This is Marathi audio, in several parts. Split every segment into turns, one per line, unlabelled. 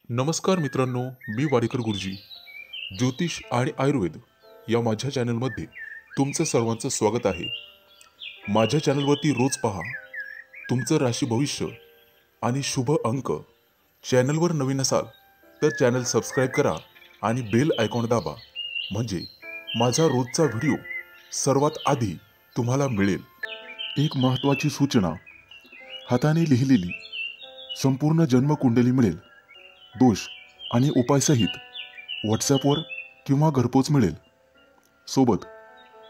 नमस्कार मित्रांनो, मी वाडेकर गुरुजी. ज्योतिष आणि आयुर्वेद या माझ्या चॅनलमध्ये तुमचं सर्वांचं स्वागत आहे. माझ्या चॅनलवरती रोज पहा तुमचं राशी भविष्य आणि शुभ अंक. चॅनलवर नवीन असाल तर चॅनल सबस्क्राईब करा आणि बेल आयकॉन दाबा, म्हणजे माझा रोजचा व्हिडिओ सर्वात आधी तुम्हाला मिळेल. एक महत्त्वाची सूचना: हाताने लिहिलेली संपूर्ण जन्मकुंडली मिळेल. दोष आणि उपायसहित व्हॉट्सॲपवर किंवा घरपोच मिळेल. सोबत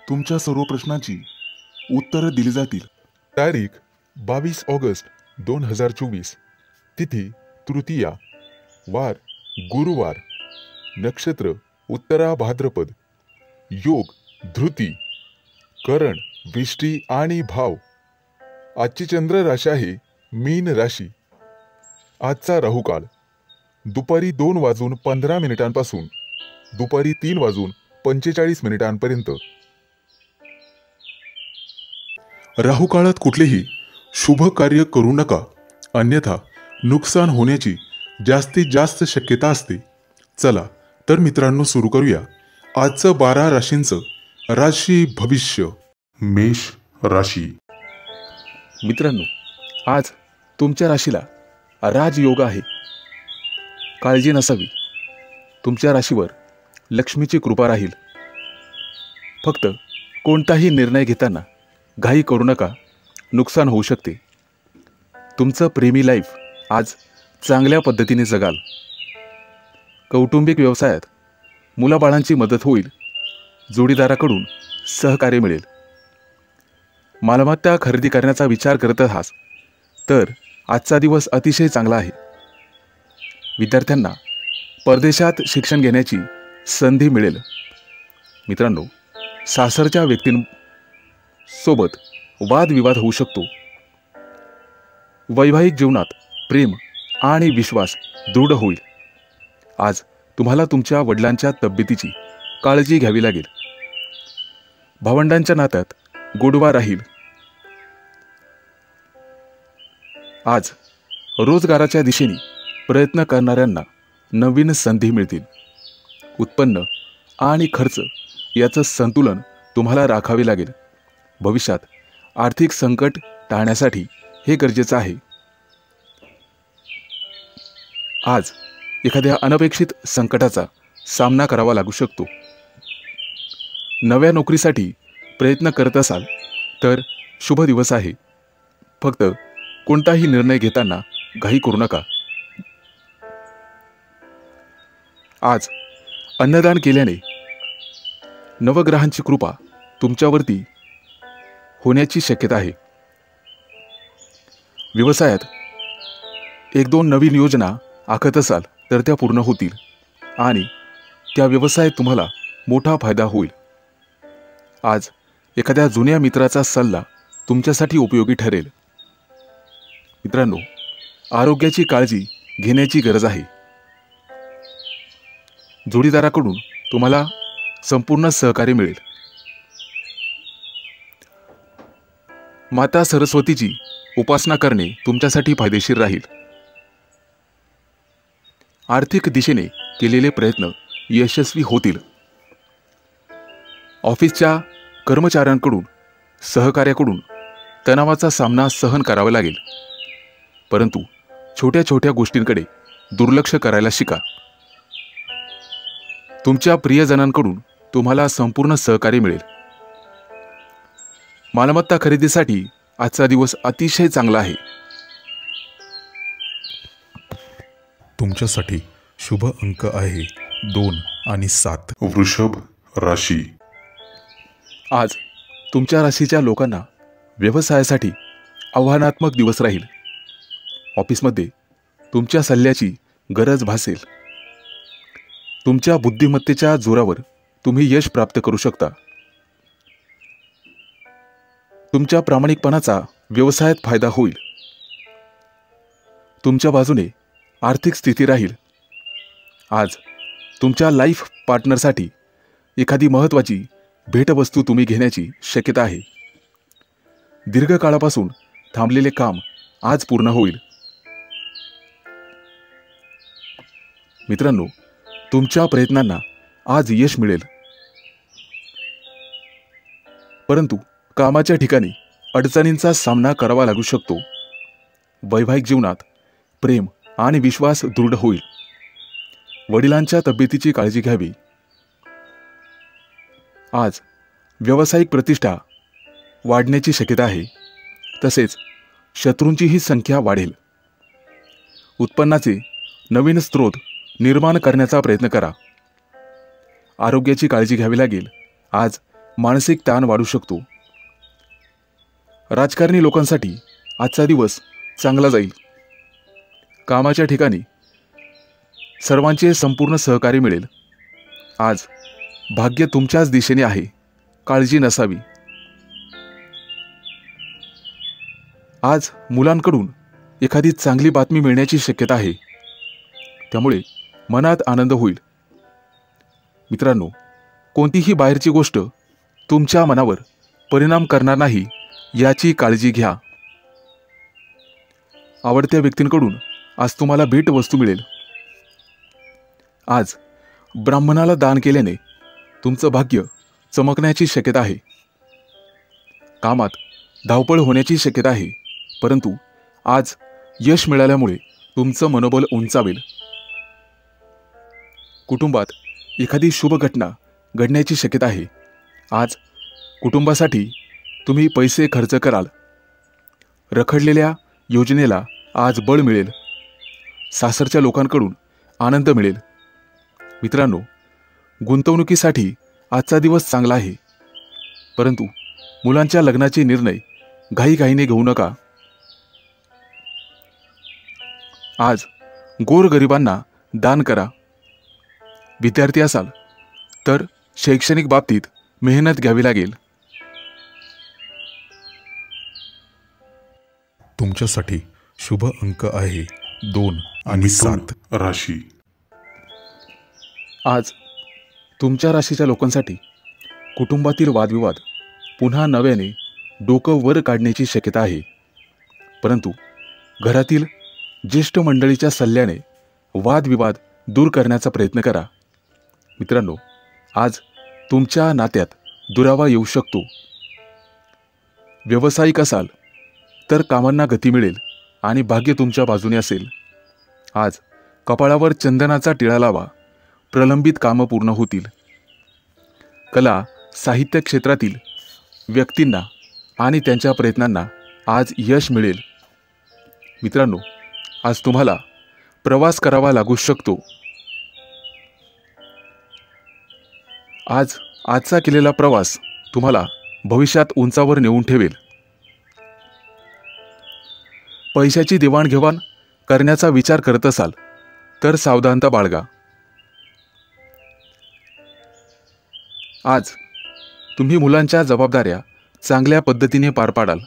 तुमच्या सर्व प्रश्नांची उत्तरं दिली जातील. तारीख 22 ऑगस्ट 2024. तिथी तृतीया, वार गुरुवार, नक्षत्र उत्तरा भाद्रपद, योग धृती, करण विष्टी आणि भाव. आजची चंद्र राशी आहे मीन राशी. आजचा राहुकाळ दुपारी 2:15 दुपारी 3:45 राहुकाळात कुठलेही शुभ कार्य करू नका, अन्यथा नुकसान होण्याची जास्तीत जास्त शक्यता असते. चला तर मित्रांनो, सुरू करूया आजचं 12 राशींचं राशी भविष्य. मेष राशी.
मित्रांनो, आज तुमच्या राशीला राजयोग आहे. काळजी नसावी. तुमच्या राशीवर लक्ष्मीची कृपा राहील. फक्त कोणताही निर्णय घेताना घाई करू नका, नुकसान होऊ शकते. तुमचं प्रेमी लाईफ आज चांगल्या पद्धतीने जगाल. कौटुंबिक व्यवसायात मुलाबाळांची मदत होईल. जोडीदाराकडून सहकार्य मिळेल. मालमत्ता खरेदी करण्याचा विचार करत आहात तर आजचा दिवस अतिशय चांगला आहे. विद्यार्थ्यांना परदेशात शिक्षण घेण्याची संधी मिळेल. मित्रांनो, सासरच्या व्यक्तींसोबत वादविवाद होऊ शकतो. वैवाहिक जीवनात प्रेम आणि विश्वास दृढ होईल. आज तुम्हाला तुमच्या वडिलांच्या तब्येतीची काळजी घ्यावी लागेल. भावंडांच्या नात्यात गोडवा राहील. आज रोजगाराच्या दिशेने प्रयत्न करणाऱ्यांना नवीन संधी मिळतील. उत्पन्न आणि खर्च याचं संतुलन तुम्हाला राखावे लागेल. भविष्यात आर्थिक संकट टाळण्यासाठी हे गरजेचं आहे. आज एखाद्या अनपेक्षित संकटाचा सामना करावा लागू शकतो. नव्या नोकरीसाठी प्रयत्न करत असाल तर शुभ दिवस आहे. फक्त कोणताही निर्णय घेताना घाई करू नका. आज अन्नदान केल्याने नवग्रहांची कृपा तुमच्यावरती होण्याची शक्यता आहे. व्यवसायात 1-2 नवीन योजना आखत असाल तर त्या पूर्ण होतील आणि त्या व्यवसायात तुम्हाला मोठा फायदा होईल. आज एखाद्या जुन्या मित्राचा सल्ला तुमच्यासाठी उपयोगी ठरेल. मित्रांनो, आरोग्याची काळजी घेण्याची गरज आहे. जोडीदाराकडून तुम्हाला संपूर्ण सहकार्य मिळेल. माता सरस्वतीची उपासना करणे तुमच्यासाठी फायदेशीर राहील. आर्थिक दिशेने केलेले प्रयत्न यशस्वी होतील. ऑफिसच्या कर्मचाऱ्यांकडून सहकार्याकडून तणावाचा सामना सहन करावा लागेल. परंतु छोट्या छोट्या गोष्टींकडे दुर्लक्ष करायला शिका. तुमच्या प्रियजनांकडून तुम्हाला संपूर्ण सहकार्य मिळेल. मालमत्ता खरेदीसाठी आजचा दिवस अतिशय चांगला आहे.
तुमच्यासाठी शुभ अंक आहे 2 आणि 7. वृषभ राशी.
आज तुमच्या राशीच्या लोकांना व्यवसायासाठी आव्हानात्मक दिवस राहील. ऑफिसमध्ये तुमच्या सल्ल्याची गरज भासेल. तुमच्या बुद्धिमत्तेच्या जोरावर तुम्ही यश प्राप्त करू शकता. तुमच्या प्रामाणिकपणाचा व्यवसायात फायदा होईल. तुमच्या बाजूने आर्थिक स्थिती राहील. आज तुमच्या लाईफ पार्टनरसाठी एखादी महत्त्वाची भेटवस्तू तुम्ही घेण्याची शक्यता आहे. दीर्घकाळापासून थांबलेले काम आज पूर्ण होईल. मित्रांनो, तुमच्या प्रयत्नांना आज यश मिळेल, परंतु कामाच्या ठिकाणी अडचणींचा सामना करावा लागू शकतो. वैवाहिक जीवनात प्रेम आणि विश्वास दृढ होईल. वडिलांच्या तब्येतीची काळजी घ्यावी. आज व्यावसायिक प्रतिष्ठा वाढण्याची शक्यता आहे. तसेच शत्रूंचीही संख्या वाढेल. उत्पन्नाचे नवीन स्रोत निर्माण करण्याचा प्रयत्न करा. आरोग्याची काळजी घ्यावी लागेल. आज मानसिक ताण वाढू शकतो. राजकारणी लोकांसाठी आजचा दिवस चांगला जाईल. कामाच्या ठिकाणी सर्वांचे संपूर्ण सहकार्य मिळेल. आज भाग्य तुमच्याच दिशेने आहे. काळजी नसावी. आज मुलांकडून एखादी चांगली बातमी मिळण्याची शक्यता आहे, त्यामुळे मनात आनंद होईल. मित्रांनो, कोणतीही बाहेरची गोष्ट तुमच्या मनावर परिणाम करणार नाही याची काळजी घ्या. आवडत्या व्यक्तींकडून आज तुम्हाला भेटवस्तू मिळेल. आज ब्राह्मणाला दान केल्याने तुमचं भाग्य चमकण्याची शक्यता आहे. कामात धावपळ होण्याची शक्यता आहे, परंतु आज यश मिळाल्यामुळे तुमचं मनोबल उंचावेल. कुटुंबात एखादी शुभ घटना घडण्याची शक्यता आहे. आज कुटुंबासाठी तुम्ही पैसे खर्च कराल. रखडलेल्या योजनेला आज बळ मिळेल. सासरच्या लोकांकडून आनंद मिळेल. मित्रांनो, गुंतवणुकीसाठी आजचा दिवस चांगला आहे, परंतु मुलांच्या लग्नाचे निर्णय घाईघाईने घेऊ नका. आज गोरगरिबांना दान करा. विद्यार्थी असाल तर शैक्षणिक बाबतीत मेहनत घ्यावी लागेल.
तुमच्यासाठी शुभ अंक आहे 2 आणि 7. राशी.
आज तुमच्या राशीच्या लोकांसाठी कुटुंबातील वादविवाद पुन्हा नव्याने डोकं वर काढण्याची शक्यता आहे, परंतु घरातील ज्येष्ठ मंडळीच्या सल्ल्याने वादविवाद दूर करण्याचा प्रयत्न करा. मित्रांनो, आज तुमच्या नात्यात दुरावा येऊ शकतो. व्यावसायिक असाल तर कामांना गती मिळेल आणि भाग्य तुमच्या बाजूने असेल. आज कपाळावर चंदनाचा टिळा लावा. प्रलंबित कामं पूर्ण होतील. कला साहित्य क्षेत्रातील व्यक्तींना आणि त्यांच्या प्रयत्नांना आज यश मिळेल. मित्रांनो, आज तुम्हाला प्रवास करावा लागू शकतो. आजचा केलेला प्रवास तुम्हाला भविष्यात उंचावर नेऊन ठेवेल. पैशाची देवाणघेवाण करण्याचा विचार करत असाल तर सावधानता बाळगा. आज तुम्ही मुलांच्या जबाबदाऱ्या चांगल्या पद्धतीने पार पाडाल.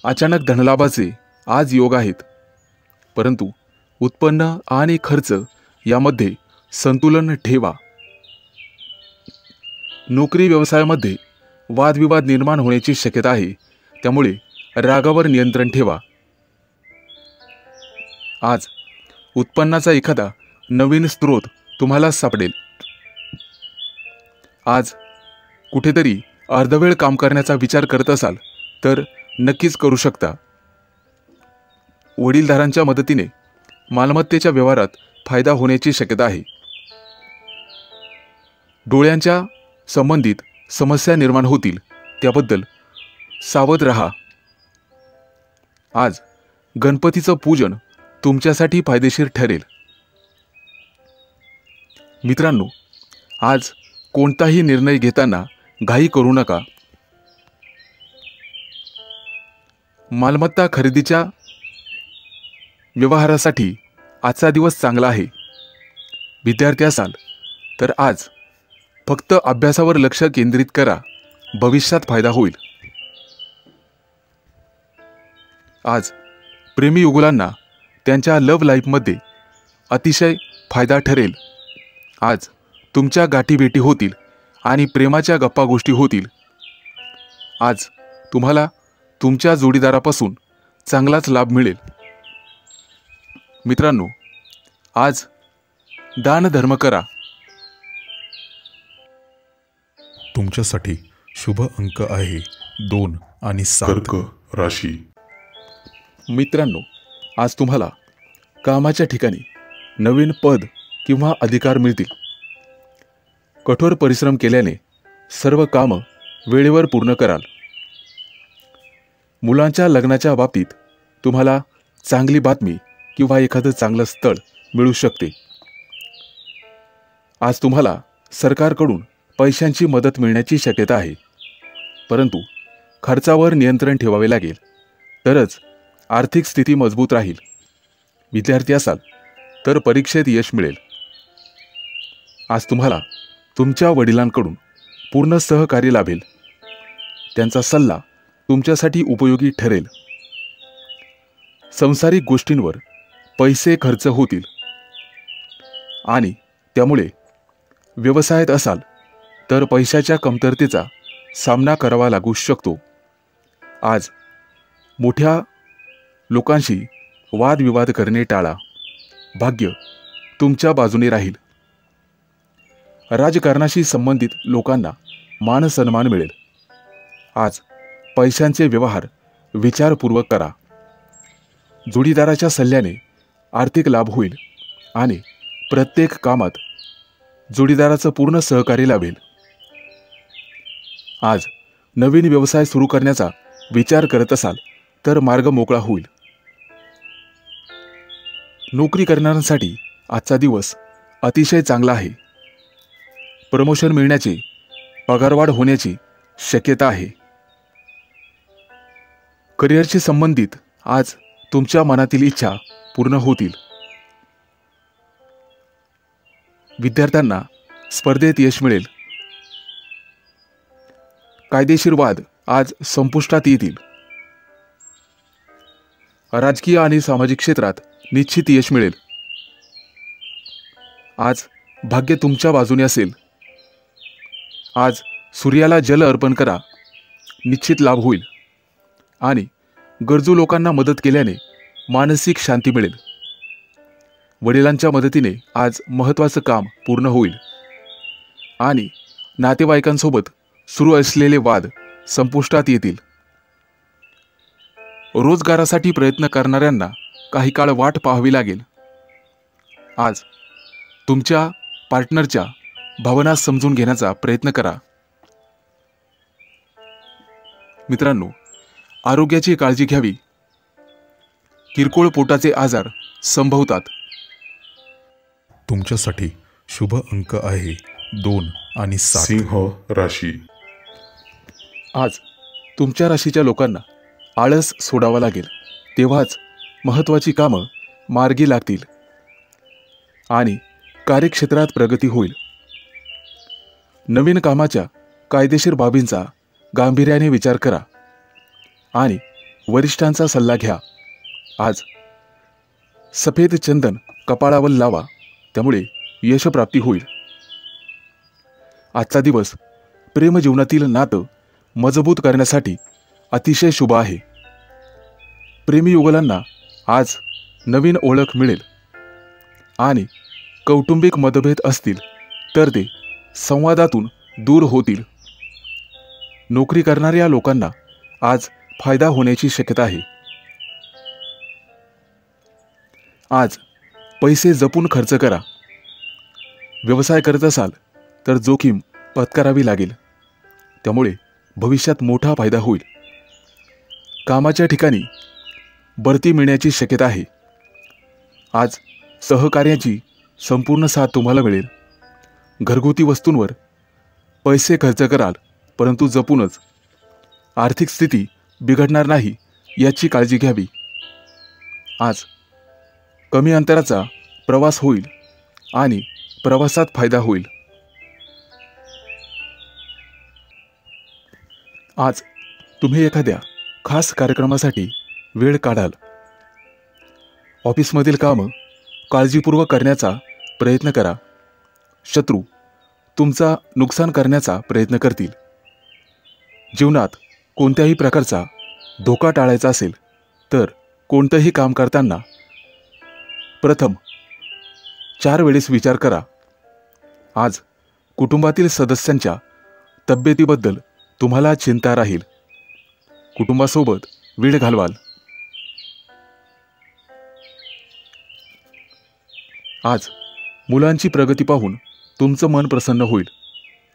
अचानक धनलाभाचे आज योग आहेत, परंतु उत्पन्न आणि खर्च यामध्ये संतुलन ठेवा. नोकरी व्यवसायामध्ये वादविवाद निर्माण होण्याची शक्यता आहे, त्यामुळे रागावर नियंत्रण ठेवा. आज उत्पन्नाचा एखादा नवीन स्रोत तुम्हाला सापडेल. आज कुठेतरी अर्धवेळ काम करण्याचा विचार करत असाल तर नक्कीच करू शकता. वडीलधारांच्या मदतीने मालमत्तेच्या व्यवहारात फायदा होण्याची शक्यता आहे. डोळ्यांच्या संबंधित समस्या निर्माण होतील, त्याबद्दल सावध रहा. आज गणपतीचं पूजन तुमच्यासाठी फायदेशीर ठरेल. मित्रांनो, आज कोणताही निर्णय घेताना घाई करू नका. मालमत्ता खरेदीच्या व्यवहारासाठी आजचा दिवस चांगला आहे. विद्यार्थी असाल तर आज फक्त अभ्यासावर लक्ष केंद्रित करा. भविष्यात फायदा होईल. आज प्रेमी युगुलांना त्यांच्या लव्ह लाईफमध्ये अतिशय फायदा ठरेल. आज तुमच्या गाठीभेटी होतील आणि प्रेमाच्या गप्पा गोष्टी होतील. आज तुम्हाला तुमच्या जोडीदारापासून चांगलाच लाभ मिळेल. मित्रांनो, आज दान धर्म करा.
तुमच्यासाठी शुभ अंक आहे 2 आणि 7. कर्क राशी.
मित्रांनो, आज तुम्हाला कामाच्या ठिकाणी नवीन पद किंवा अधिकार मिळतील. कठोर परिश्रम केल्याने सर्व कामं वेळेवर पूर्ण कराल. मुलांच्या लग्नाच्या बाबतीत तुम्हाला चांगली बातमी किंवा एखादं चांगलं स्थळ मिळू शकते. आज तुम्हाला सरकारकडून पैशांची मदत मिळण्याची शक्यता आहे, परंतु खर्चावर नियंत्रण ठेवावे लागेल, तरच आर्थिक स्थिती मजबूत राहील. विद्यार्थी असाल तर परीक्षेत यश मिळेल. आज तुम्हाला तुमच्या वडिलांकडून पूर्ण सहकार्य लाभेल. त्यांचा सल्ला तुमच्यासाठी उपयोगी ठरेल. संसारिक गोष्टींवर पैसे खर्च होतील आणि त्यामुळे व्यवसायात असाल तर पैशाच्या कमतरतेचा सामना करावा लागू शकतो. आज मोठ्या लोकांशी वादविवाद करणे टाळा. भाग्य तुमच्या बाजूने राहील. राजकारणाशी संबंधित लोकांना मान सन्मान मिळेल. आज पैशांचे व्यवहार विचारपूर्वक करा. जोडीदाराच्या सल्ल्याने आर्थिक लाभ होईल आणि प्रत्येक कामात जोडीदाराचं पूर्ण सहकार्य लाभेल. आज नवीन व्यवसाय सुरू करण्याचा विचार करत असाल तर मार्ग मोकळा होईल. नोकरी करणाऱ्यांसाठी आजचा दिवस अतिशय चांगला आहे. प्रमोशन मिळण्याची, पगारवाढ होण्याची शक्यता आहे. करिअरशी संबंधित आज तुमच्या मनातील इच्छा पूर्ण होतील. विद्यार्थ्यांना स्पर्धेत यश मिळेल. कायदेशीर वाद आज संपुष्टात येतील. राजकीय आणि सामाजिक क्षेत्रात निश्चित यश मिळेल. आज भाग्य तुमच्या बाजूने असेल. आज सूर्याला जल अर्पण करा. निश्चित लाभ होईल आणि गरजू लोकांना मदत केल्याने मानसिक शांती मिळेल. वडिलांच्या मदतीने आज महत्त्वाचं काम पूर्ण होईल आणि नातेवाईकांसोबत सुरू असलेले वाद संपुष्टात येतील. रोजगारासाठी प्रयत्न करणाऱ्यांना काही काळ वाट पाहावी लागेल. आज तुमच्या पार्टनरच्या भावना समजून घेण्याचा प्रयत्न करा. मित्रांनो, आरोग्याची काळजी घ्यावी. किरकोळ पोटाचे आजार संभवतात.
तुमच्यासाठी शुभ अंक आहे 2 आणि 7. सिंह राशी.
आज तुमच्या राशीच्या लोकांना आळस सोडावा लागेल. तेव्हाच महत्त्वाची कामं मार्गी लागतील आणि कार्यक्षेत्रात प्रगती होईल. नवीन कामाच्या कायदेशीर बाबींचा गांभीर्याने विचार करा आणि वरिष्ठांचा सल्ला घ्या. आज सफेद चंदन कपाळावर लावा, त्यामुळे यशप्राप्ती होईल. आजचा दिवस प्रेमजीवनातील नातं मजबूत करण्यासाठी अतिशय शुभ आहे. प्रेमीयुगलांना आज नवीन ओळख मिळेल आणि कौटुंबिक मतभेद असतील तर ते संवादातून दूर होतील. नोकरी करणाऱ्या लोकांना आज फायदा होण्याची शक्यता आहे. आज पैसे जपून खर्च करा. व्यवसाय करत असाल तर जोखीम पत्करावी लागेल, त्यामुळे भविष्यात मोठा फायदा होईल. कामाच्या ठिकाणी बढती मिळण्याची शक्यता आहे. आज सहकार्याची संपूर्ण साथ तुम्हाला मिळेल. घरगुती वस्तूंवर पैसे खर्च कराल, परंतु जपूनच. आर्थिक स्थिती बिघडणार नाही याची काळजी घ्यावी. आज कमी अंतराचा प्रवास होईल आणि प्रवासात फायदा होईल. आज तुम्ही एखाद्या खास कार्यक्रमासाठी वेळ काढाल. ऑफिसमधील कामं काळजीपूर्वक करण्याचा प्रयत्न करा. शत्रू तुमचा नुकसान करण्याचा प्रयत्न करतील. जीवनात कोणत्याही प्रकारचा धोका टाळायचा असेल तर कोणतंही काम करताना प्रथम 4 वेळेस विचार करा. आज कुटुंबातील सदस्यांच्या तब्येतीबद्दल तुम्हाला चिंता राहील. कुटुंबासोबत वेळ घालवाल. आज मुलांची प्रगती पाहून तुमचं मन प्रसन्न होईल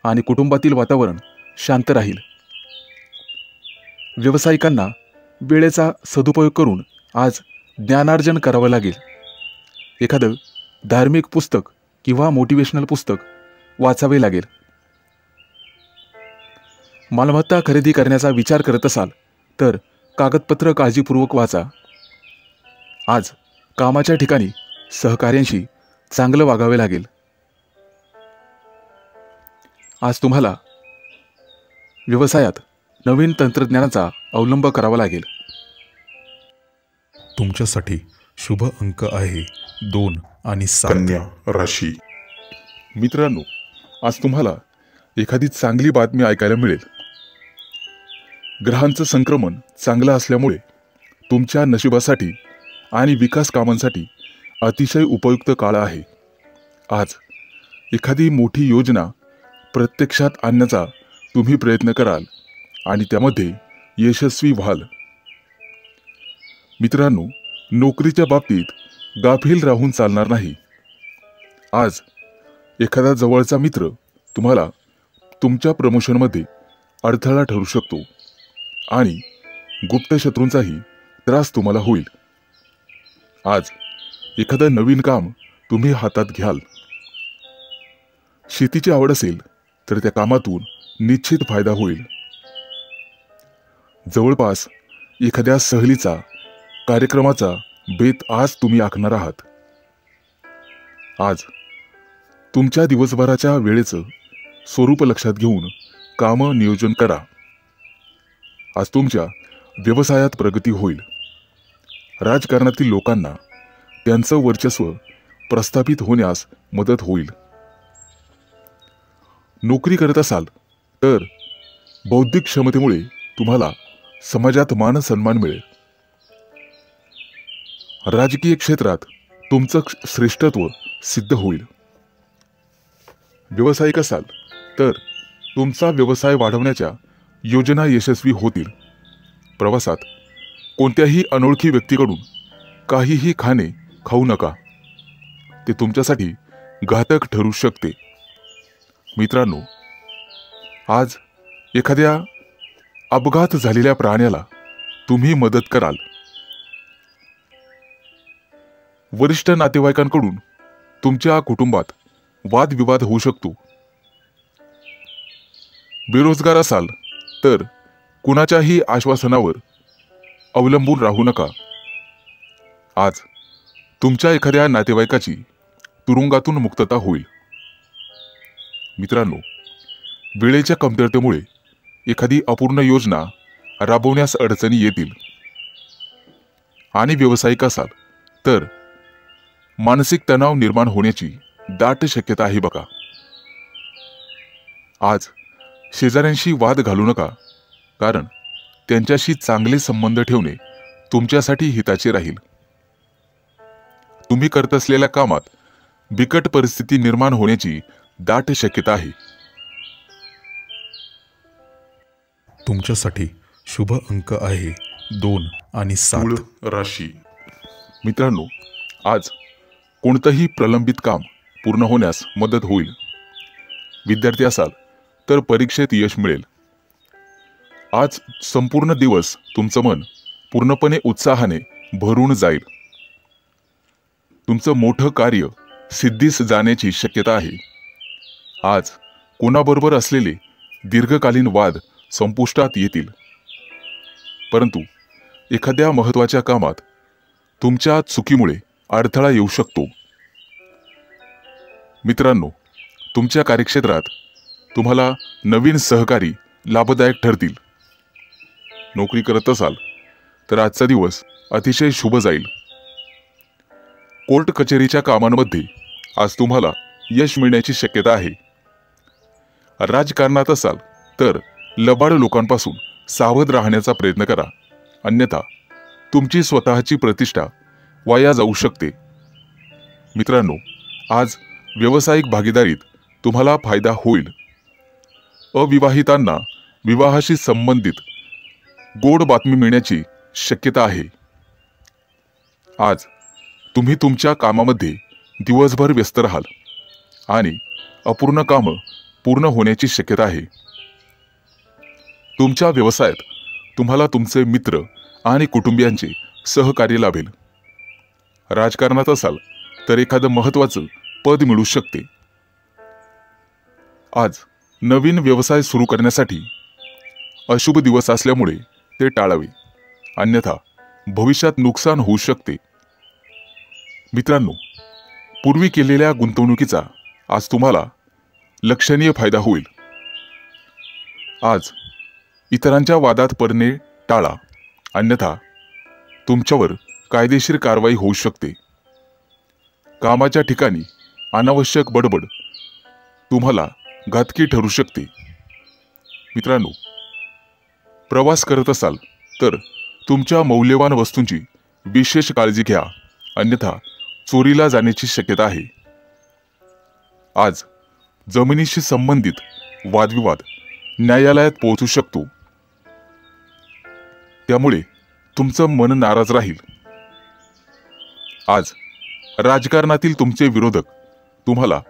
आणि कुटुंबातील वातावरण शांत राहील. व्यावसायिकांना वेळेचा सदुपयोग करून आज ज्ञानार्जन करावं लागेल. एखादं धार्मिक पुस्तक किंवा मोटिवेशनल पुस्तक वाचावे लागेल. मालमत्ता खरेदी करण्याचा विचार करत असाल तर कागदपत्र काळजीपूर्वक वाचा. आज कामाच्या ठिकाणी सहकार्यांशी चांगलं वागावे लागेल. आज तुम्हाला व्यवसायात नवीन तंत्रज्ञानाचा अवलंब करावा लागेल.
तुमच्यासाठी शुभ अंक आहे 2 आणि 7. कन्या राशी.
मित्रांनो, आज तुम्हाला एखादी चांगली बातमी ऐकायला मिळेल. ग्रहांचं संक्रमण चांगलं असल्यामुळे तुमच्या नशिबासाठी आणि विकास कामांसाठी अतिशय उपयुक्त काळ आहे. आज एखादी मोठी योजना प्रत्यक्षात आणण्याचा तुम्ही प्रयत्न कराल आणि त्यामध्ये यशस्वी व्हाल. मित्रांनो, नोकरीच्या बाबतीत गाफील राहून चालणार नाही. आज एखादा जवळचा मित्र तुम्हाला तुमच्या प्रमोशनमध्ये अडथळा ठरू शकतो आणि गुप्त शत्रूंचाही त्रास तुम्हाला होईल. आज एखादं नवीन काम तुम्ही हातात घ्याल. शेतीची आवड असेल तर त्या कामातून निश्चित फायदा होईल. जवळपास एखाद्या सहलीचा कार्यक्रमाचा बेत आज तुम्ही आखणार आहात. आज तुमच्या दिवसभराच्या वेळेचं स्वरूप लक्षात घेऊन कामं नियोजन करा. आज तुमच्या व्यवसायात प्रगती होईल. राजकारणातील लोकांना त्यांचं वर्चस्व प्रस्थापित होण्यास मदत होईल. नोकरी करत असाल तर बौद्धिक क्षमतेमुळे तुम्हाला समाजात मान सन्मान मिळेल. राजकीय क्षेत्रात तुमचं श्रेष्ठत्व सिद्ध होईल. व्यावसायिक असाल तर तुमचा व्यवसाय वाढवण्याच्या योजना यशस्वी होतील. प्रवासात कोणत्याही अनोळखी व्यक्तीकडून काहीही खाऊ नका. ते तुमच्यासाठी घातक ठरू शकते. मित्रांनो, आज एखाद्या अपघात झालेल्या प्राण्याला तुम्ही मदत कराल. वरिष्ठ नातेवाईकांकडून तुमच्या कुटुंबात वादविवाद होऊ शकतो. बेरोजगार असाल तर कुणाच्याही आश्वासनावर अवलंबून राहू नका. आज तुमच्या एखाद्या नातेवाईकाची तुरुंगातून मुक्तता होईल. मित्रांनो, वेळेच्या कमतरतेमुळे एखादी अपूर्ण योजना राबवण्यास अडचणी येतील. आणि व्यावसायिक असाल तर मानसिक तणाव निर्माण होण्याची दाट शक्यता आहे बघा. आज शेजाऱ्यांशी वाद घालू नका, कारण त्यांच्याशी चांगले संबंध ठेवणे तुमच्यासाठी हिताचे राहील. तुम्ही करत असलेल्या कामात बिकट परिस्थिती निर्माण होण्याची दाट शक्यता आहे.
तुमच्यासाठी शुभ अंक आहे 2 आणि 7. राशी.
मित्रांनो, आज कोणतंही प्रलंबित काम पूर्ण होण्यास मदत होईल. विद्यार्थी असाल तर परीक्षेत यश मिळेल. आज संपूर्ण दिवस तुमचं मन पूर्णपणे उत्साहाने भरून जाईल. तुमचं मोठं कार्य सिद्धीस जाण्याची शक्यता आहे. आज कोणाबरोबर असलेले दीर्घकालीन वाद संपुष्टात येतील. परंतु एखाद्या महत्त्वाच्या कामात तुमच्या चुकीमुळे अडथळा येऊ शकतो. मित्रांनो, तुमच्या कार्यक्षेत्रात तुम्हाला नवीन सहकारी लाभदायक ठरतील. नोकरी करत असाल तर आजचा दिवस अतिशय शुभ जाईल. कोर्ट कचेरीच्या कामांमध्ये आज तुम्हाला यश मिळण्याची शक्यता आहे. राजकारणात असाल तर लबाड लोकांपासून सावध राहण्याचा प्रयत्न करा, अन्यथा तुमची स्वतःची प्रतिष्ठा वाया जाऊ शकते. मित्रांनो, आज व्यावसायिक भागीदारीत तुम्हाला फायदा होईल. अविवाहितांना विवाहाशी संबंधित गोड बातमी मिळण्याची शक्यता आहे. आज तुम्ही तुमच्या कामामध्ये दिवसभर व्यस्त राहाल आणि अपूर्ण कामं पूर्ण होण्याची शक्यता आहे. तुमच्या व्यवसायात तुम्हाला तुमचे मित्र आणि कुटुंबियांचे सहकार्य लाभेल. राजकारणात असाल तर एखादं महत्त्वाचं पद मिळू शकते. आज नवीन व्यवसाय सुरू करण्यासाठी अशुभ दिवस असल्यामुळे ते टाळावे, अन्यथा भविष्यात नुकसान होऊ शकते. मित्रांनो, पूर्वी केलेल्या गुंतवणुकीचा आज तुम्हाला लक्षणीय फायदा होईल. आज इतरांच्या वादात पडणे टाळा, अन्यथा तुमच्यावर कायदेशीर कारवाई होऊ शकते. कामाच्या ठिकाणी अनावश्यक बडबड तुम्हाला घातकी ठरू शकते. मित्रांनो, प्रवास करत असाल तर तुमच्या मौल्यवान वस्तूंची विशेष काळजी घ्या, अन्यथा चोरीला जाण्याची शक्यता आहे. आज जमिनीशी संबंधित वादविवाद न्यायालयात पोहोचू शकतो, त्यामुळे तुमचं मन नाराज राहील. आज राजकारणातील तुमचे विरोधक तुम्हाला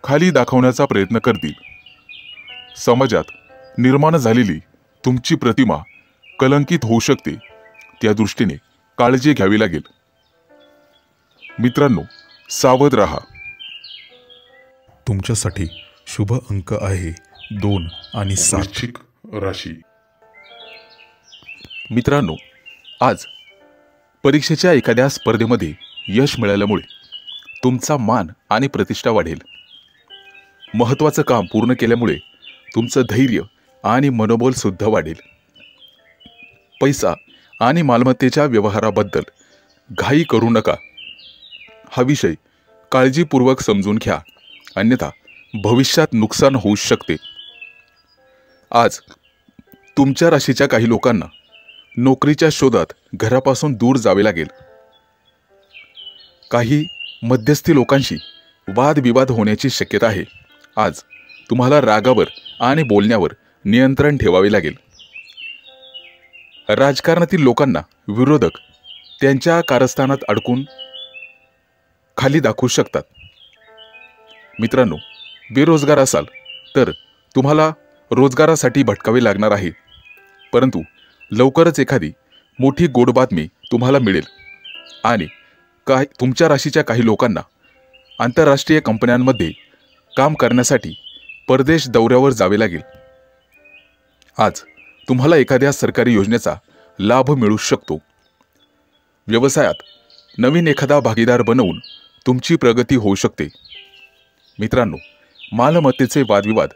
खाली दाखवण्याचा प्रयत्न करतील. समाजात निर्माण झालेली तुमची प्रतिमा कलंकित होऊ शकते, त्या दृष्टीने काळजी घ्यावी लागेल. मित्रांनो, सावध राहा.
तुमच्यासाठी शुभ अंक आहे 2 आणि 7.
वृश्चिक राशी. मित्रांनो, आज परीक्षेच्या एखाद्या स्पर्धेमध्ये यश मिळाल्यामुळे तुमचा मान आणि प्रतिष्ठा वाढेल. महत्त्वाचं काम पूर्ण केल्यामुळे तुमचं धैर्य आणि मनोबल सुद्धा वाढेल. पैसा आणि मालमत्तेच्या व्यवहाराबद्दल घाई करू नका. हा विषय काळजीपूर्वक समजून घ्या, अन्यथा भविष्यात नुकसान होऊ शकते. आज तुमच्या राशीच्या काही लोकांना नोकरीच्या शोधात घरापासून दूर जावे लागेल. काही मध्यस्थी लोकांशी वादविवाद होण्याची शक्यता आहे. आज तुम्हाला रागावर आणि बोलण्यावर नियंत्रण ठेवावे लागेल. राजकारणातील लोकांना विरोधक त्यांच्या कारस्थानात अडकून खाली दाखवू शकतात. मित्रांनो, बेरोजगार असाल तर तुम्हाला रोजगारासाठी भटकावे लागणार आहे, परंतु लवकरच एखादी मोठी गोड बातमी तुम्हाला मिळेल. आणि तुमच्या राशीच्या काही लोकांना आंतरराष्ट्रीय कंपन्यांमध्ये काम करण्यासाठी परदेश दौऱ्यावर जावे लागेल. आज तुम्हाला एखाद्या सरकारी योजनेचा लाभ मिळू शकतो. व्यवसायात नवीन एखादा भागीदार बनवून तुमची प्रगती होऊ शकते. मित्रांनो, मालमत्तेचे वादविवाद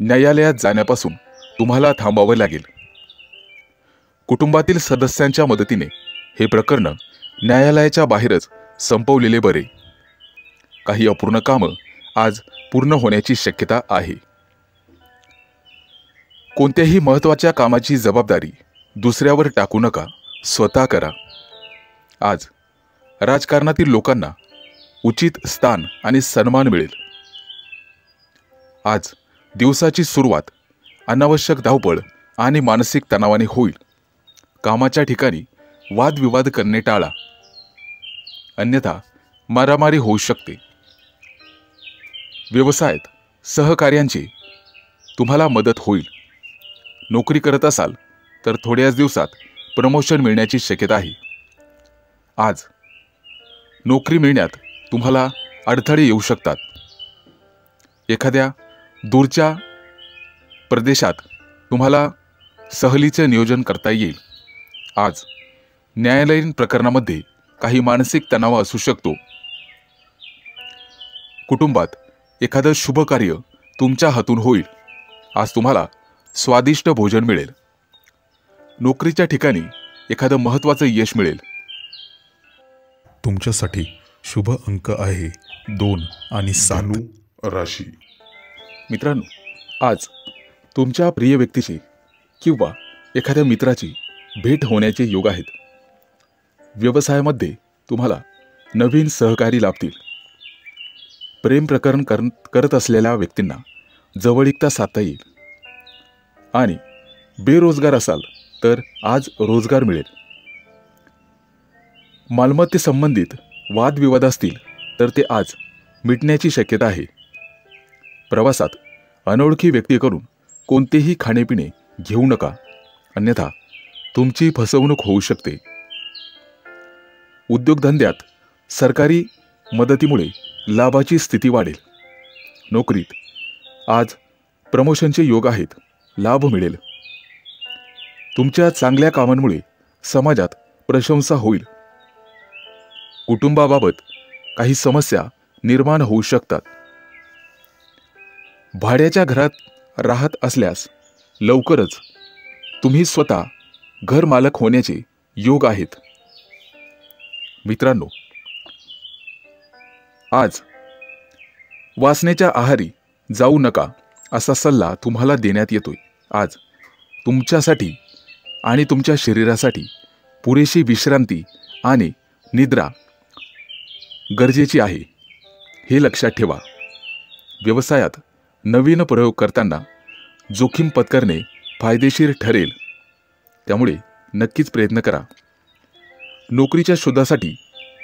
न्यायालयात जाण्यापासून तुम्हाला थांबावे लागेल. कुटुंबातील सदस्यांच्या मदतीने हे प्रकरण न्यायालयाच्या बाहेरच संपवलेले बरे. काही अपूर्ण कामं आज पूर्ण होण्याची शक्यता आहे. कोणत्याही महत्त्वाच्या कामाची जबाबदारी दुसऱ्यावर टाकू नका, स्वतः करा. आज राजकारणातील लोकांना उचित स्थान आणि सन्मान मिळेल. आज दिवसाची सुरुवात अनावश्यक धावपळ आणि मानसिक तणावाने होईल. कामाच्या ठिकाणी वादविवाद करणे टाळा, अन्यथा मारामारी होऊ शकते. व्यवसायात सहकार्यांची तुम्हाला मदत होईल. नोकरी करत असाल तर थोड्याच दिवसात प्रमोशन मिळण्याची शक्यता आहे. आज नोकरी मिळण्यात तुम्हाला अडथळे येऊ शकतात. एखाद्या दूरच्या प्रदेशात तुम्हाला सहलीचे नियोजन करता येईल. आज न्यायालयीन प्रकरणामध्ये काही मानसिक तणाव असू शकतो. कुटुंबात एखादं शुभ कार्य तुमच्या हातून होईल. आज तुम्हाला स्वादिष्ट भोजन मिळेल. नोकरीच्या ठिकाणी एखादं महत्त्वाचं यश मिळेल.
तुमच्यासाठी शुभ अंक आहे 2 आणि 7.
राशी. मित्रांनो, आज तुमच्या प्रिय व्यक्तीची किंवा एखाद्या मित्राची भेट होण्याचे योग आहेत. व्यवसायामध्ये तुम्हाला नवीन सहकारी लाभतील. प्रेम प्रकरण करत असलेल्या व्यक्तींना जवळीकता साधता येईल. आणि बेरोजगार असाल तर आज रोजगार मिळेल. मालमत्तेसंबंधित वादविवाद असतील तर ते आज मिटण्याची शक्यता आहे. प्रवासात अनोळखी व्यक्तीकडून कोणतेही खाणेपिणे घेऊ नका, अन्यथा तुमची फसवणूक होऊ शकते. उद्योगधंद्यात सरकारी मदतीमुळे लाभाची स्थिती वाढेल. नोकरीत आज प्रमोशनचे योग आहेत, लाभ मिळेल. तुमच्या चांगल्या कामांमुळे समाजात प्रशंसा होईल. कुटुंबाबाबत काही समस्या निर्माण होऊ शकतात. भाड्याच्या घरात राहत असल्यास लवकरच तुम्ही स्वतः घर मालक होण्याचे योग आहेत. मित्रांनो, आज वासनेच्या आहारी जाऊ नका असा सल्ला तुम्हाला देण्यात येतोय. आज तुमच्यासाठी आणि तुमच्या शरीरासाठी पुरेशी विश्रांती आणि निद्रा गरजेची आहे, हे लक्षात ठेवा. व्यवसायात नवीन प्रयोग करताना जोखीम पत्करणे फायदेशीर ठरेल, त्यामुळे नक्कीच प्रयत्न करा. नोकरीच्या शोधासाठी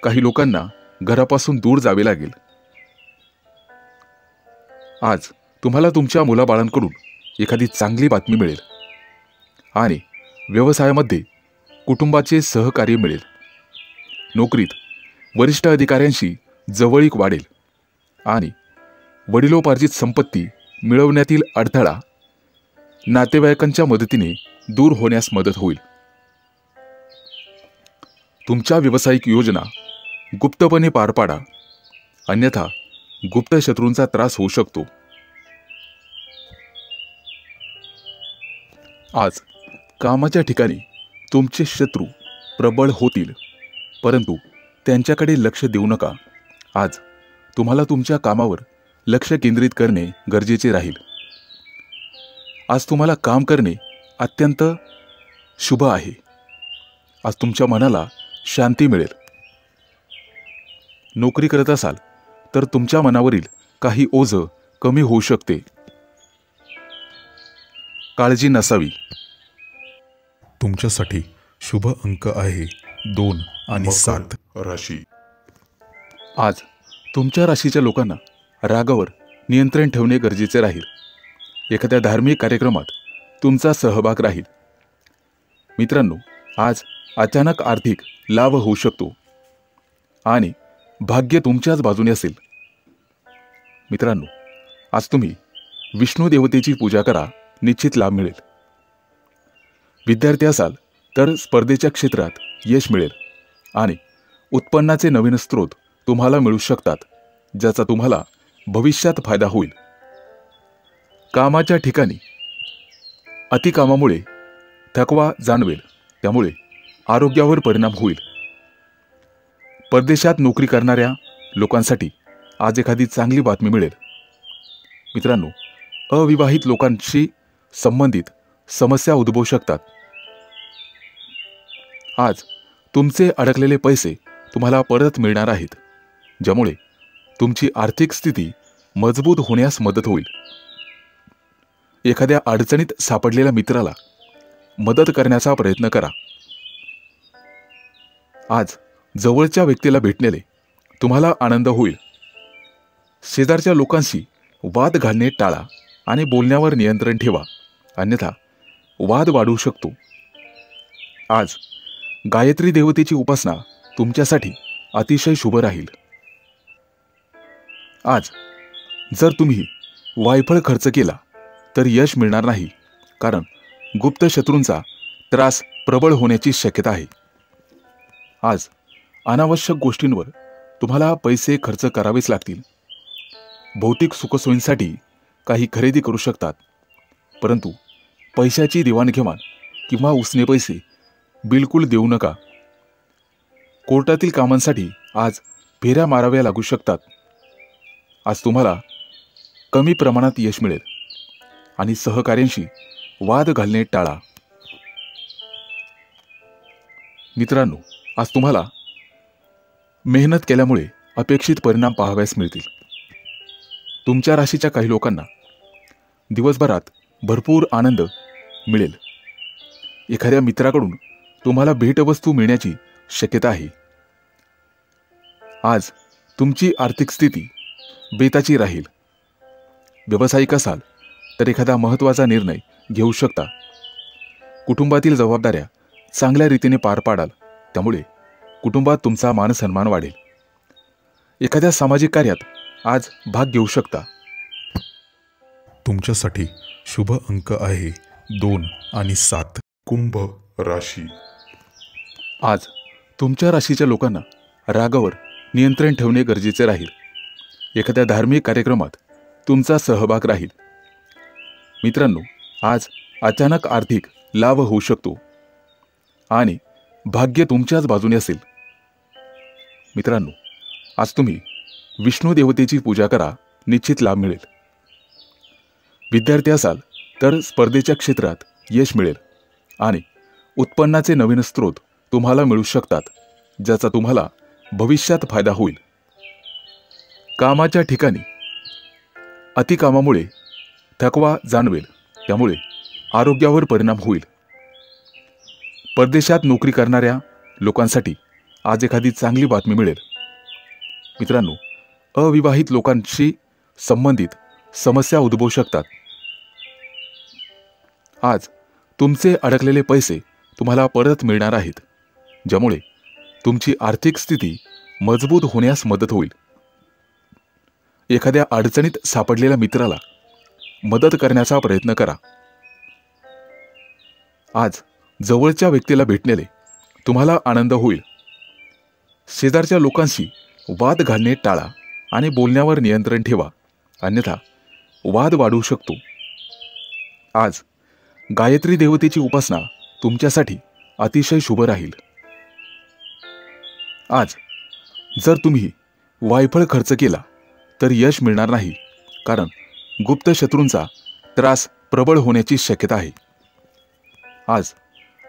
काही लोकांना घरापासून दूर जावे लागेल. आज तुम्हाला तुमच्या मुलाबाळांकडून एखादी चांगली बातमी मिळेल आणि व्यवसायामध्ये कुटुंबाचे सहकार्य मिळेल. नोकरीत वरिष्ठ अधिकाऱ्यांशी जवळीक वाढेल आणि वडिलोपार्जित संपत्ती मिळवण्यातील अडथळा नातेवाईकांच्या मदतीने दूर होण्यास मदत होईल. तुमच्या व्यावसायिक योजना गुप्तपणे पार पाडा, अन्यथा गुप्त शत्रूंचा त्रास होऊ शकतो. आज कामाच्या ठिकाणी तुमचे शत्रू प्रबळ होतील, परंतु त्यांच्याकडे लक्ष देऊ नका. आज तुम्हाला तुमच्या कामावर लक्ष केंद्रित करणे गरजेचे राहील. आज तुम्हाला काम करणे अत्यंत शुभ आहे. आज तुमच्या मनाला शांती मिळेल. नोकरी करत असाल तर तुमच्या मनावरील काही ओझं कमी होऊ शकते. काळजी नसावी.
तुमच्यासाठी शुभ अंक आहे 2 आणि 7 राशी.
आज तुमच्या राशीच्या लोकांना रागावर नियंत्रण ठेवणे गरजेचे राहील. एखाद्या धार्मिक कार्यक्रमात तुमचा सहभाग राहील. मित्रांनो, आज अचानक आर्थिक लाभ होऊ शकतो आणि भाग्य तुमच्याच बाजूने असेल. मित्रांनो, आज तुम्ही विष्णू देवतेची पूजा करा, निश्चित लाभ मिळेल. विद्यार्थी असाल तर स्पर्धेच्या क्षेत्रात यश मिळेल आणि उत्पन्नाचे नवीन स्रोत तुम्हाला मिळू शकतात, ज्याचा तुम्हाला भविष्यात फायदा होईल. कामाच्या ठिकाणी अतिकामामुळे थकवा जाणवेल, त्यामुळे आरोग्यावर परिणाम होईल. परदेशात नोकरी करणाऱ्या लोकांसाठी आज एखादी चांगली बातमी मिळेल. मित्रांनो, अविवाहित लोकांशी संबंधित समस्या उद्भवू शकतात. आज तुमचे अडकलेले पैसे तुम्हाला परत मिळणार आहेत, ज्यामुळे तुमची आर्थिक स्थिती मजबूत होण्यास मदत होईल. एखाद्या अडचणीत सापडलेल्या मित्राला मदत करण्याचा प्रयत्न करा. आज जवळच्या व्यक्तीला भेटण्याने तुम्हाला आनंद होईल. शेजारच्या लोकांशी वाद घालणे टाळा आणि बोलण्यावर नियंत्रण ठेवा, अन्यथा वाद वाढू शकतो. आज गायत्री देवतेची उपासना तुमच्यासाठी अतिशय शुभ राहील. आज जर तुम्ही वायफळ खर्च केला तर यश मिळणार नाही, कारण गुप्त शत्रूंचा त्रास प्रबळ होण्याची शक्यता आहे. आज अनावश्यक गोष्टींवर तुम्हाला पैसे खर्च करावेच लागतील. भौतिक सुखसोयींसाठी काही खरेदी करू शकतात, परंतु पैशाची देवाणघेवाण किंवा उसने पैसे बिलकुल देऊ नका. कोर्टातील कामांसाठी आज फेऱ्या माराव्या लागू शकतात. आज तुम्हाला कमी प्रमाणात यश मिळेल आणि सहकाऱ्यांशी वाद घालणे टाळा. मित्रांनो, आज तुम्हाला मेहनत केल्यामुळे अपेक्षित परिणाम पाहावयास मिळतील. तुमच्या राशीच्या काही लोकांना दिवसभरात भरपूर आनंद मिळेल. एखाद्या मित्राकडून तुम्हाला भेटवस्तू मिळण्याची शक्यता आहे. आज तुमची आर्थिक स्थिती बेताची राहील. व्यावसायिक असाल तर एखादा महत्त्वाचा निर्णय घेऊ शकता. कुटुंबातील जबाबदाऱ्या चांगल्या रीतीने पार पाडाल, त्यामुळे कुटुंबात तुमचा मानसन्मान वाढेल. एखाद्या सामाजिक कार्यात आज भाग घेऊ शकता.
तुमच्यासाठी शुभ अंक आहे 2 आणि 7. कुंभ राशी.
आज तुमच्या राशीच्या लोकांना रागावर नियंत्रण ठेवणे गरजेचे राहील. एखाद्या धार्मिक कार्यक्रमात तुमचा सहभाग राहील. मित्रांनो, आज अचानक आर्थिक लाभ होऊ शकतो आणि भाग्य तुमच्याच बाजूने असेल. मित्रांनो, आज तुम्ही विष्णू देवतेची पूजा करा, निश्चित लाभ मिळेल. विद्यार्थी असाल तर स्पर्धेच्या क्षेत्रात यश मिळेल आणि उत्पन्नाचे नवीन स्रोत तुम्हाला मिळू शकतात, ज्याचा तुम्हाला भविष्यात फायदा होईल. कामाच्या ठिकाणी अतिकामामुळे थकवा जाणवेल, त्यामुळे आरोग्यावर परिणाम होईल. परदेशात नोकरी करणाऱ्या लोकांसाठी आज एखादी चांगली बातमी मिळेल. मित्रांनो, अविवाहित लोकांशी संबंधित समस्या उद्भवू शकतात. आज तुमचे अडकलेले पैसे तुम्हाला परत मिळणार आहेत, ज्यामुळे तुमची आर्थिक स्थिती मजबूत होण्यास मदत होईल. एखाद्या अडचणीत सापडलेल्या मित्राला मदत करण्याचा प्रयत्न करा. आज जवळच्या व्यक्तीला भेटण्याने तुम्हाला आनंद होईल. शेजारच्या लोकांशी वाद घालणे टाळा आणि बोलण्यावर नियंत्रण ठेवा, अन्यथा वाद वाढू शकतो. आज गायत्री देवतेची उपासना तुमच्यासाठी अतिशय शुभ राहील. आज जर तुम्ही वायफळ खर्च केला तर यश मिळणार नाही, कारण गुप्त शत्रूंचा त्रास प्रबळ होण्याची शक्यता आहे. आज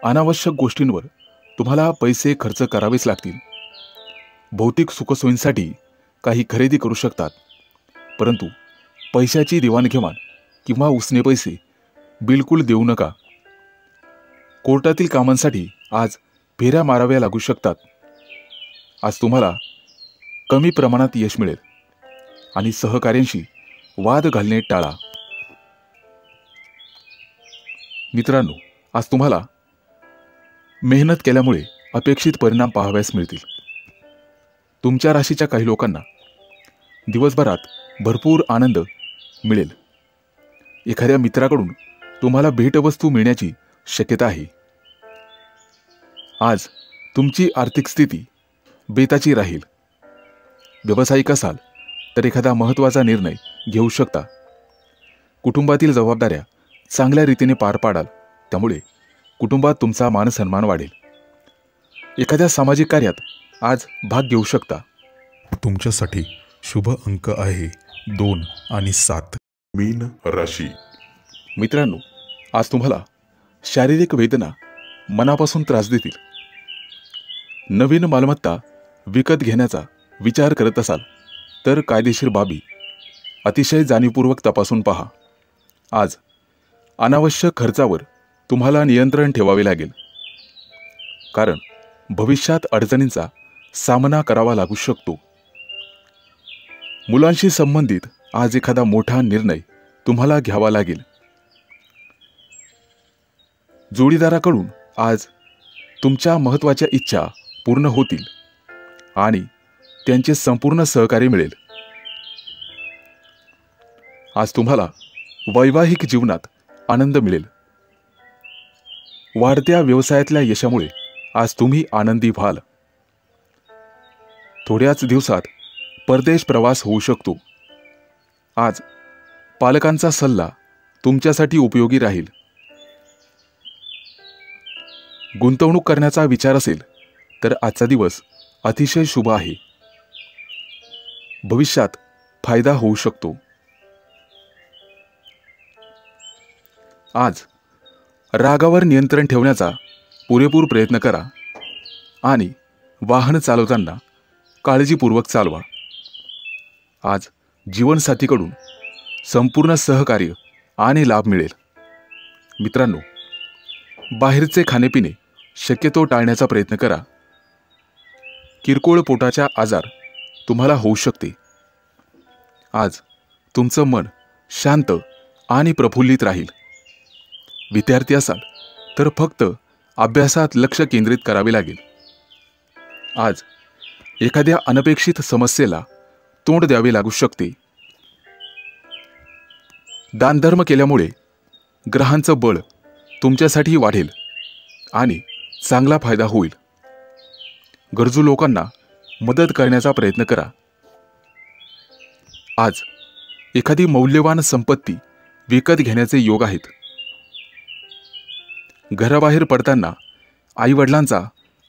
अनावश्यक गोष्टींवर तुम्हाला पैसे खर्च करावेच लागतील. भौतिक सुखसोयींसाठी काही खरेदी करू शकतात, परंतु पैशाची देवाणघेवाण किंवा उसने पैसे बिलकुल देऊ नका. कोर्टातील कामांसाठी आज फेऱ्या माराव्या लागू शकतात. आज तुम्हाला कमी प्रमाणात यश मिळेल आणि सहकाऱ्यांशी वाद घालणे टाळा. मित्रांनो, आज तुम्हाला मेहनत केल्यामुळे अपेक्षित परिणाम पाहाव्यास मिळतील. तुमच्या राशीच्या काही लोकांना दिवसभरात भरपूर आनंद मिळेल. एखाद्या मित्राकडून तुम्हाला भेटवस्तू मिळण्याची शक्यता आहे. आज तुमची आर्थिक स्थिती बेताची राहील. व्यावसायिक असाल तर एखादा महत्त्वाचा निर्णय घेऊ शकता. कुटुंबातील जबाबदाऱ्या चांगल्या रीतीने पार पाडाल, त्यामुळे कुटुंबात तुमचा मानसन्मान वाढेल. एखाद्या सामाजिक कार्यात आज भाग घेऊ शकता.
तुमच्यासाठी शुभ अंक आहे 2 आणि 7. मीन राशी.
मित्रांनो, आज तुम्हाला शारीरिक वेदना मनापासून त्रास देतील. नवीन मालमत्ता विकत घेण्याचा विचार करत असाल तर कायदेशीर बाबी अतिशय जाणीवपूर्वक तपासून पहा. आज अनावश्यक खर्चावर तुम्हाला नियंत्रण ठेवावे लागेल, कारण भविष्यात अडचणींचा सामना करावा लागू शकतो. मुलांशी संबंधित आज एखादा मोठा निर्णय तुम्हाला घ्यावा लागेल. जोडीदाराकडून आज तुमच्या महत्त्वाच्या इच्छा पूर्ण होतील आणि त्यांचे संपूर्ण सहकार्य मिळेल. आज तुम्हाला वैवाहिक जीवनात आनंद मिळेल. वाढत्या व्यवसायातल्या यशामुळे आज तुम्ही आनंदी व्हाल. थोड्याच दिवसात परदेश प्रवास होऊ शकतो. आज पालकांचा सल्ला तुमच्यासाठी उपयोगी राहील. गुंतवणूक करण्याचा विचार असेल तर आजचा दिवस अतिशय शुभ आहे. भविष्यात फायदा होऊ शकतो. आज रागावर नियंत्रण ठेवण्याचा पुरेपूर प्रयत्न करा आणि वाहन चालवताना काळजीपूर्वक चालवा. आज जीवनसाथीकडून संपूर्ण सहकार्य आणि लाभ मिळेल. मित्रांनो, बाहेरचे खाणेपिणे शक्यतो टाळण्याचा प्रयत्न करा. किरकोळ पोटाचा आजार तुम्हाला होऊ शकते. आज तुमचं मन शांत आणि प्रफुल्लित राहील. विद्यार्थी असाल तर फक्त अभ्यासात लक्ष केंद्रित करावे लागेल. आज एखाद्या अनपेक्षित समस्येला तोंड द्यावे लागू शकते. दानधर्म केल्यामुळे ग्रहांचं बळ तुमच्यासाठी वाढेल आणि चांगला फायदा होईल. गरजू लोकांना मदत करण्याचा प्रयत्न करा. आज एखादी मौल्यवान संपत्ती विकत घेण्याचे योग आहेत. घराबाहेर पडताना आईवडिलांचा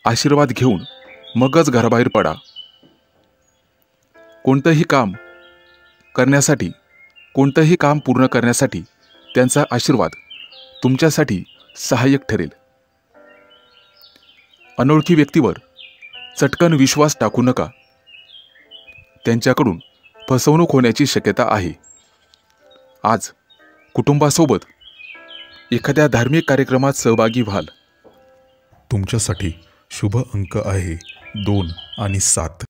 आशीर्वाद घेऊन मगच घराबाहेर पडा. कोणतंही काम पूर्ण करण्यासाठी त्यांचा आशीर्वाद तुमच्यासाठी सहाय्यक ठरेल. अनोळखी व्यक्तीवर चटकन विश्वास टाकू नका. त्यांच्याकडून फसवणूक होण्याची शक्यता आहे. आज कुटुंबासोबत एखाद्या धार्मिक कार्यक्रमात सहभागी व्हाल.
तुमच्यासाठी शुभ अंक आहे 2 आणि 7.